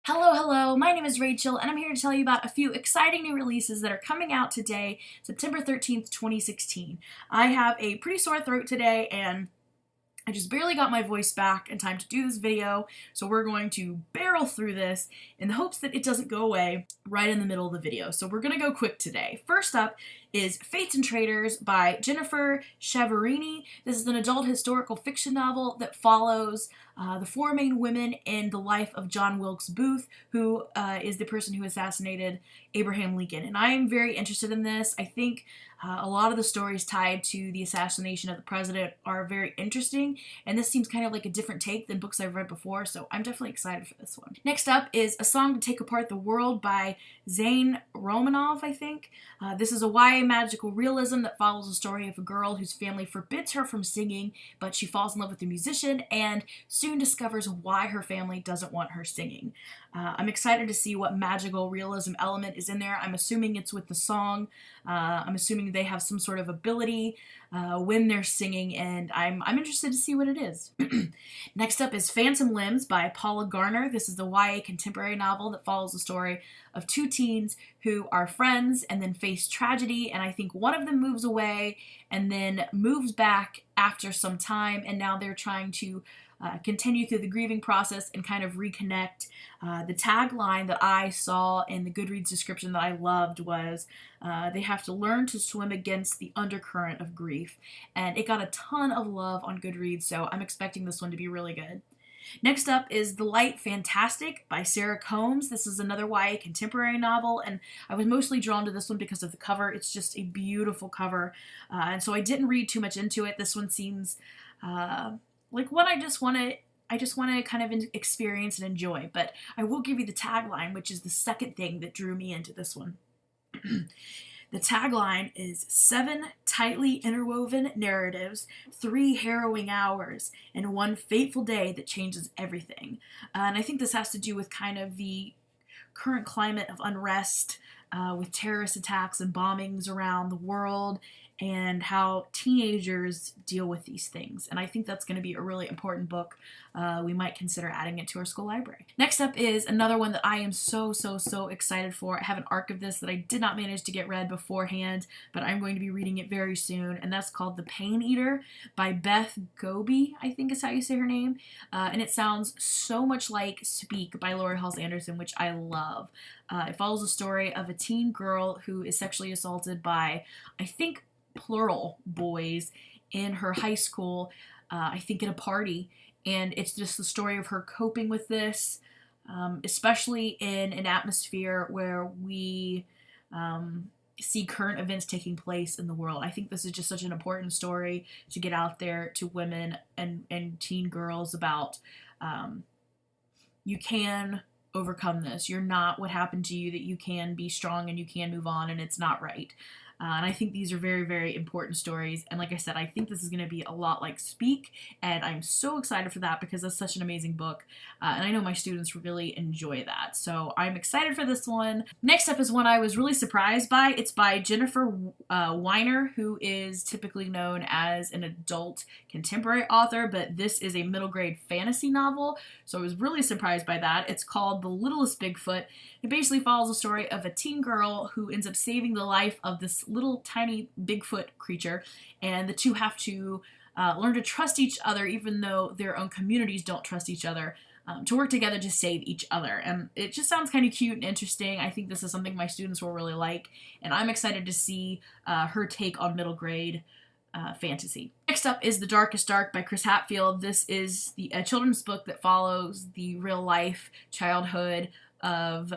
Hello, my name is Rachel, and I'm here to tell you about a few exciting new releases that are coming out today, September 13th, 2016. I have a pretty sore throat today, and I just barely got my voice back in time to do this video, so we're going to barrel through this in the hopes that it doesn't go away right in the middle of the video. So we're going to go quick today. First up is Fates and Traitors by Jennifer Chiaverini. This is an adult historical fiction novel that follows the four main women in the life of John Wilkes Booth, who is the person who assassinated Abraham Lincoln. And I am very interested in this. I think a lot of the stories tied to the assassination of the president are very interesting, and this seems kind of like a different take than books I've read before, so I'm definitely excited for this one. Next up is A Song to Take Apart the World by Zane Romanov, I think. This is a YA magical realism that follows the story of a girl whose family forbids her from singing, but she falls in love with a musician and soon discovers why her family doesn't want her singing. I'm excited to see what magical realism element is in there. I'm assuming it's with the song. I'm assuming they have some sort of ability when they're singing, and I'm interested to see what it is. Next up is Phantom Limbs by Paula Garner. This is the YA contemporary novel that follows the story of two teens who are friends and then face tragedy, and I think one of them moves away and then moves back after some time, and now they're trying to continue through the grieving process and kind of reconnect. The tagline that I saw in the Goodreads description that I loved was, they have to learn to swim against the undercurrent of grief. And it got a ton of love on Goodreads, so I'm expecting this one to be really good. Next up is The Light Fantastic by Sarah Combs. This is another YA contemporary novel, and I was mostly drawn to this one because of the cover. It's just a beautiful cover, and so I didn't read too much into it. This one seems like one I just want to kind of experience and enjoy, but I will give you the tagline, which is the second thing that drew me into this one. The tagline is 7 tightly interwoven narratives, 3 harrowing hours, and 1 fateful day that changes everything. And I think this has to do with kind of the current climate of unrest with terrorist attacks and bombings around the world, and how teenagers deal with these things. And I think that's going to be a really important book. We might consider adding it to our school library. Next up is another one that I am so excited for. I have an arc of this that I did not manage to get read beforehand, but I'm going to be reading it very soon, and that's called The Pain Eater by Beth Goby, I think is how you say her name. And it sounds so much like Speak by Laurie Halse Anderson, which I love. It follows the story of a teen girl who is sexually assaulted by, I think, plural boys in her high school, I think at a party, and it's just the story of her coping with this, especially in an atmosphere where we see current events taking place in the world. I think this is just such an important story to get out there to women and teen girls about you can overcome this. You're not what happened to you, that you can be strong and you can move on, and it's not right. And I think these are very important stories. And like I said, I think this is going to be a lot like Speak. And I'm so excited for that because it's such an amazing book. And I know my students really enjoy that. So I'm excited for this one. Next up is one I was really surprised by. It's by Jennifer Weiner, who is typically known as an adult contemporary author. But this is a middle grade fantasy novel. So I was really surprised by that. It's called The Littlest Bigfoot. It basically follows the story of a teen girl who ends up saving the life of this little tiny Bigfoot creature, and the two have to learn to trust each other even though their own communities don't trust each other, to work together to save each other. And it just sounds kind of cute and interesting. I think this is something my students will really like, and I'm excited to see her take on middle grade fantasy. Next up is The Darkest Dark by Chris Hadfield. This is a children's book that follows the real life childhood of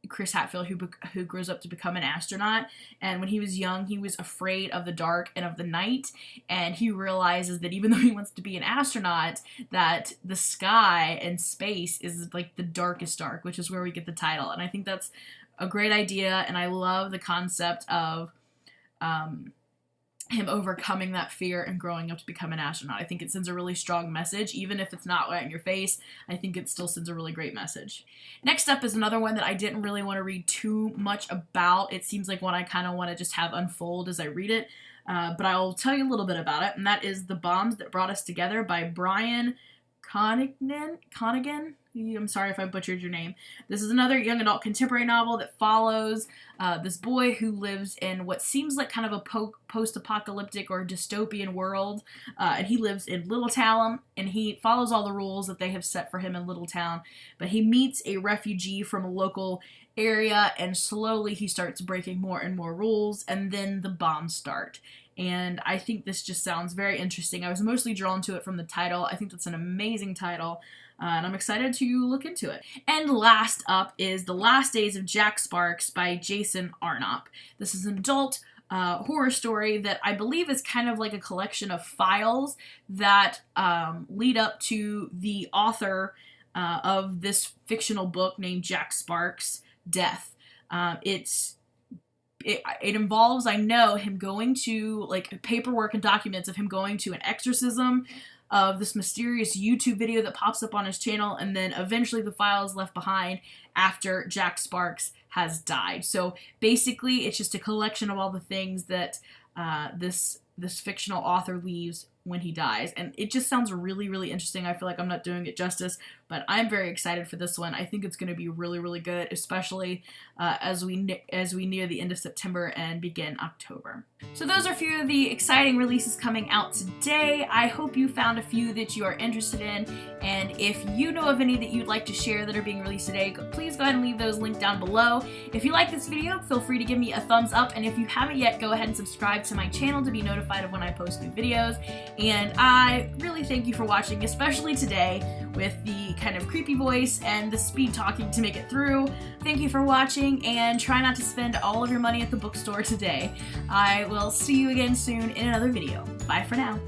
Chris Hadfield, who grows up to become an astronaut. And when he was young, he was afraid of the dark and of the night, and he realizes that even though he wants to be an astronaut, that the sky and space is like the darkest dark, which is where we get the title. And I think that's a great idea, and I love the concept of him overcoming that fear and growing up to become an astronaut. I think it sends a really strong message, even if it's not right in your face. I think it still sends a really great message. Next up is another one that I didn't really want to read too much about. It seems like one I kind of want to just have unfold as I read it, but I'll tell you a little bit about it, and that is The Bombs That Brought Us Together by Brian Connigan. I'm sorry if I butchered your name. This is another young adult contemporary novel that follows this boy who lives in what seems like kind of a post-apocalyptic or dystopian world, and he lives in Littletown, and he follows all the rules that they have set for him in Littletown, but he meets a refugee from a local area, and slowly he starts breaking more and more rules, and then the bombs start. And I think this just sounds very interesting. I was mostly drawn to it from the title. I think that's an amazing title, and I'm excited to look into it. And last up is The Last Days of Jack Sparks by Jason Arnop. This is an adult horror story that I believe is kind of like a collection of files that lead up to the author of this fictional book named Jack Sparks' death. It involves, I know, him going to, like, paperwork and documents of him going to an exorcism of this mysterious YouTube video that pops up on his channel, and then eventually the files left behind after Jack Sparks has died. So basically, it's just a collection of all the things that this fictional author leaves when he dies, and it just sounds really, really interesting. I feel like I'm not doing it justice, but I'm very excited for this one. I think it's going to be really, really good, especially as we near the end of September and begin October. So those are a few of the exciting releases coming out today. I hope you found a few that you are interested in, and if you know of any that you'd like to share that are being released today, please go ahead and leave those linked down below. If you like this video, feel free to give me a thumbs up, and if you haven't yet, go ahead and subscribe to my channel to be notified of when I post new videos. And I really thank you for watching, especially today with the kind of creepy voice and the speed talking to make it through. Thank you for watching, and try not to spend all of your money at the bookstore today. I will see you again soon in another video. Bye for now.